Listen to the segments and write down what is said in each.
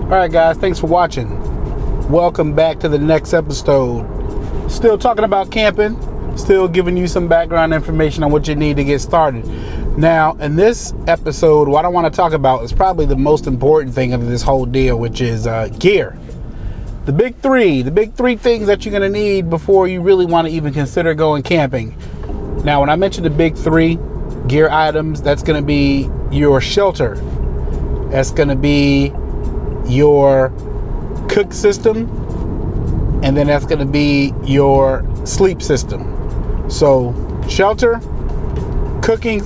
Alright guys, thanks for watching. Welcome back to the next episode. Still talking about camping, still giving you some background information on what you need to get started. Now, in this episode, what I want to talk about is probably the most important thing of this whole deal, which is gear. The big three things that you're going to need before you really want to even consider going camping. Now, when I mentioned the big three gear items, that's going to be your shelter. That's going to be your cook system, and then that's going to be your sleep system. So shelter, cooking,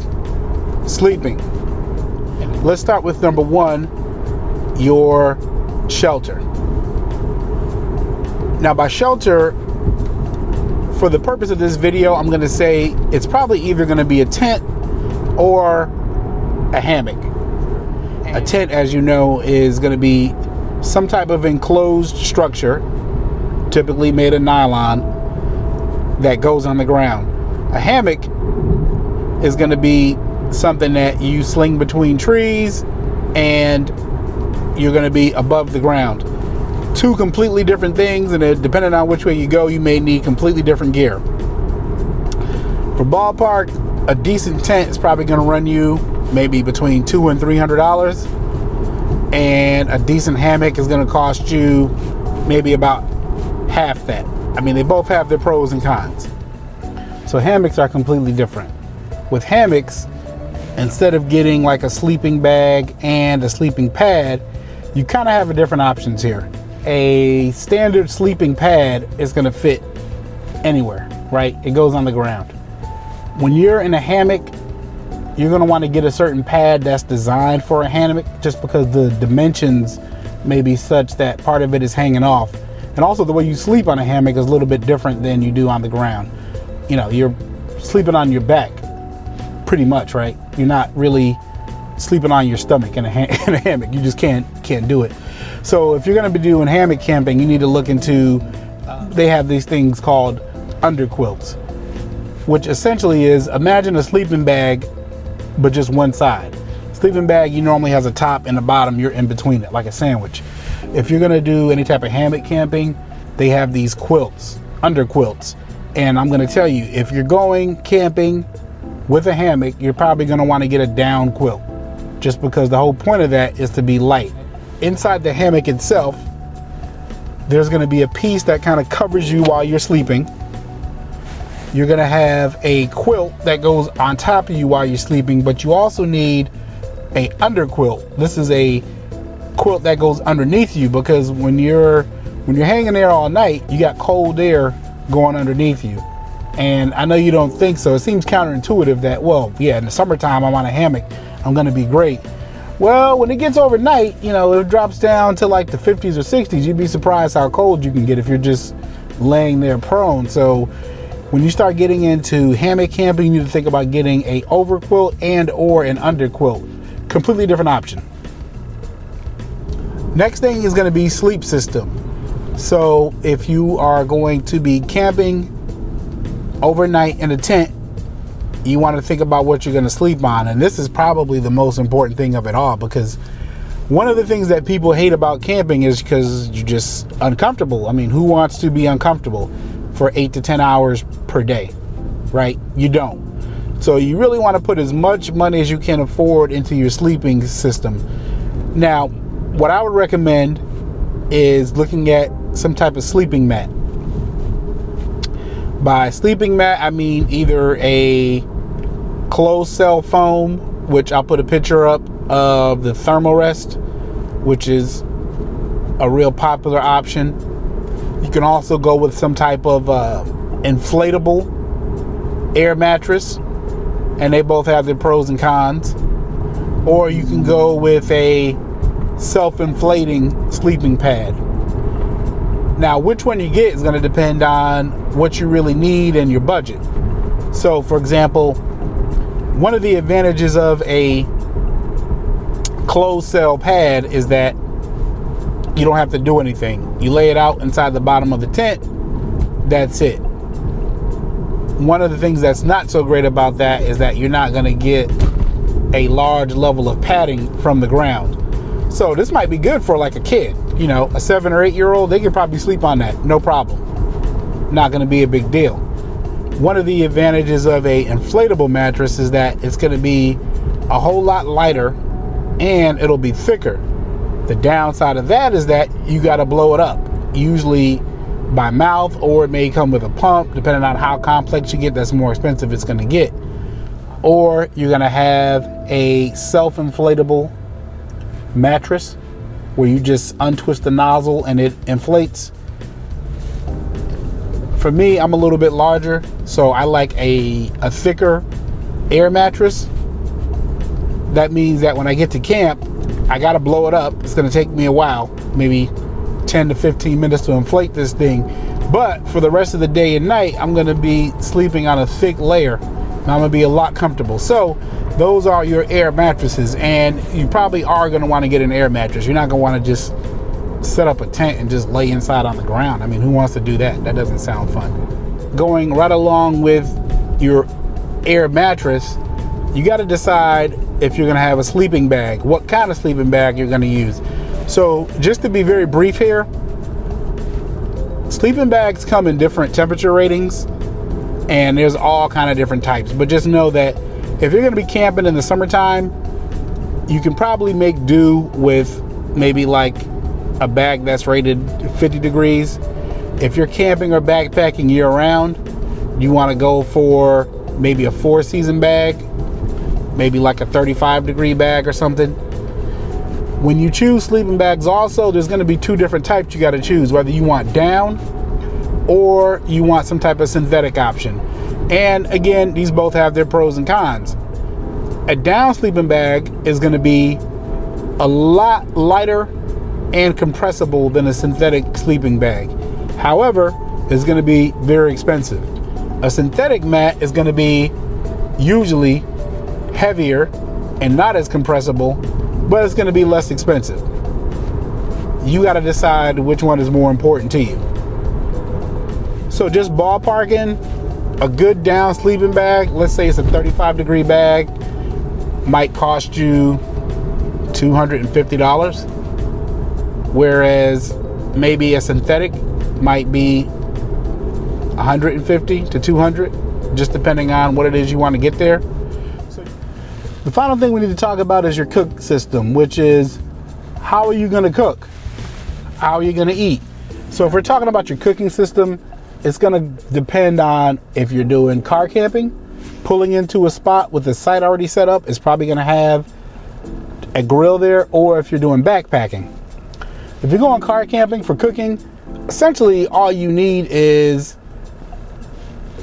sleeping. Let's start with number one, your shelter. Now, by shelter, for the purpose of this video, I'm going to say it's probably either going to be a tent or a hammock. A tent, as you know, is going to be some type of enclosed structure, typically made of nylon, that goes on the ground. A hammock is going to be something that you sling between trees and you're going to be above the ground. Two completely different things, and depending on which way you go, you may need completely different gear. For ballpark, a decent tent is probably going to run you maybe between $200 and $300, and a decent hammock is going to cost you maybe about half that. I mean, they both have their pros and cons. So hammocks are completely different. With hammocks, instead of getting like a sleeping bag and a sleeping pad, you kind of have a different options here. A standard sleeping pad is going to fit anywhere, right? It goes on the ground. When you're in a hammock, you're going to want to get a certain pad that's designed for a hammock, just because the dimensions may be such that part of it is hanging off. And also the way you sleep on a hammock is a little bit different than you do on the ground. You know, you're sleeping on your back pretty much, right? You're not really sleeping on your stomach in a hammock. You just can't do it. So if you're going to be doing hammock camping, you need to look into, they have these things called underquilts, which essentially is, imagine a sleeping bag, but just one side. Sleeping bag, you normally has a top and a bottom, you're in between it, like a sandwich. If you're gonna do any type of hammock camping, they have these quilts, under quilts. And I'm gonna tell you, if you're going camping with a hammock, you're probably gonna wanna get a down quilt, just because the whole point of that is to be light. Inside the hammock itself, there's gonna be a piece that kind of covers you while you're sleeping. You're gonna have a quilt that goes on top of you while you're sleeping, but you also need a under quilt. This is a quilt that goes underneath you, because when you're hanging there all night, you got cold air going underneath you. And I know you don't think so. It seems counterintuitive that, well, yeah, in the summertime I'm on a hammock, I'm gonna be great. Well, when it gets overnight, you know, it drops down to like the 50s or 60s. You'd be surprised how cold you can get if you're just laying there prone. So when you start getting into hammock camping, you need to think about getting a over quilt and or an under quilt. Completely different option. Next thing is going to be sleep system. So if you are going to be camping overnight in a tent, you want to think about what you're going to sleep on. And this is probably the most important thing of it all, because one of the things that people hate about camping is because you're just uncomfortable. I mean, who wants to be uncomfortable for 8 to 10 hours per day, right? You don't. So you really want to put as much money as you can afford into your sleeping system. Now, what I would recommend is looking at some type of sleeping mat. By sleeping mat, I mean either a closed cell foam, which I'll put a picture up of the Thermarest, which is a real popular option. You can also go with some type of inflatable air mattress, and they both have their pros and cons. Or you can go with a self-inflating sleeping pad. Now, which one you get is going to depend on what you really need and your budget. So, for example, one of the advantages of a closed cell pad is that you don't have to do anything. You lay it out inside the bottom of the tent. That's it. One of the things that's not so great about that is that you're not going to get a large level of padding from the ground. So this might be good for like a kid, you know, a 7 or 8 year old. They could probably sleep on that, no problem. Not going to be a big deal. One of the advantages of a inflatable mattress is that it's going to be a whole lot lighter and it'll be thicker. The downside of that is that you got to blow it up, usually by mouth, or it may come with a pump. Depending on how complex you get, that's more expensive it's going to get. Or you're going to have a self-inflatable mattress where you just untwist the nozzle and it inflates. For me, I'm a little bit larger, so I like a thicker air mattress. That means that when I get to camp, I got to blow it up. It's going to take me a while, maybe 10 to 15 minutes to inflate this thing. But for the rest of the day and night, I'm going to be sleeping on a thick layer. And I'm going to be a lot comfortable. So those are your air mattresses. And you probably are going to want to get an air mattress. You're not going to want to just set up a tent and just lay inside on the ground. I mean, who wants to do that? That doesn't sound fun. Going right along with your air mattress, you got to decide if you're going to have a sleeping bag, what kind of sleeping bag you're going to use. So just to be very brief here, sleeping bags come in different temperature ratings and there's all kind of different types. But just know that if you're going to be camping in the summertime, you can probably make do with maybe like a bag that's rated 50 degrees. If you're camping or backpacking year round, you want to go for maybe a 4-season bag, maybe like a 35 degree bag or something. When you choose sleeping bags also, there's going to be 2 different types you got to choose, whether you want down or you want some type of synthetic option. And again, these both have their pros and cons. A down sleeping bag is going to be a lot lighter and compressible than a synthetic sleeping bag. However, it's going to be very expensive. A synthetic mat is going to be usually heavier and not as compressible, but it's going to be less expensive. You got to decide which one is more important to you. So just ballparking, a good down sleeping bag, let's say it's a 35 degree bag, might cost you $250. Whereas maybe a synthetic might be $150 to $200, just depending on what it is you want to get there. So the final thing we need to talk about is your cook system, which is how are you going to cook? How are you going to eat? So if we're talking about your cooking system, it's going to depend on if you're doing car camping, pulling into a spot with a site already set up, it's probably going to have a grill there, or if you're doing backpacking. If you're going car camping for cooking, essentially all you need is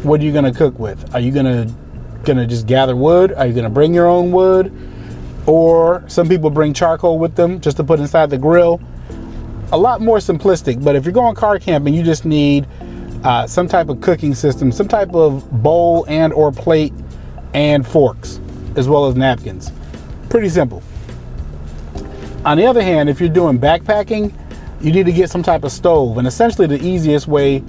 what are you going to cook with? Are you going to just gather wood? Are you going to bring your own wood? Or some people bring charcoal with them just to put inside the grill. A lot more simplistic, but if you're going car camping, you just need some type of cooking system, some type of bowl and or plate and forks, as well as napkins. Pretty simple. On the other hand, if you're doing backpacking, you need to get some type of stove. And essentially the easiest way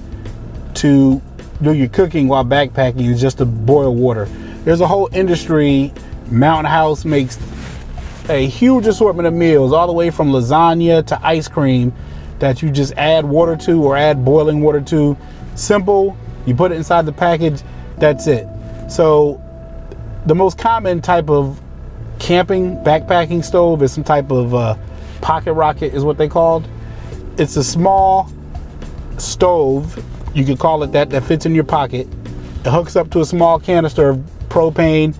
to do your cooking while backpacking is just to boil water. There's a whole industry. Mountain House makes a huge assortment of meals, all the way from lasagna to ice cream, that you just add water to or add boiling water to. Simple. You put it inside the package. That's it. So the most common type of camping backpacking stove is some type of pocket rocket is what they called. It's a small stove, you could call it that fits in your pocket. It hooks up to a small canister of propane.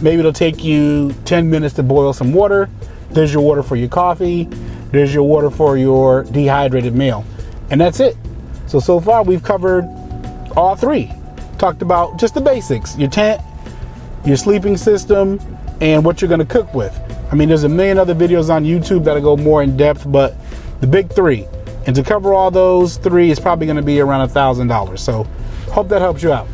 Maybe it'll take you 10 minutes to boil some water. There's your water for your coffee. There's your water for your dehydrated meal. And that's it. So far we've covered all 3. Talked about just the basics, your tent, your sleeping system, and what you're going to cook with. I mean, there's a million other videos on YouTube that'll go more in depth, but the big 3. And to cover all those 3 is probably going to be around $1,000. So hope that helps you out.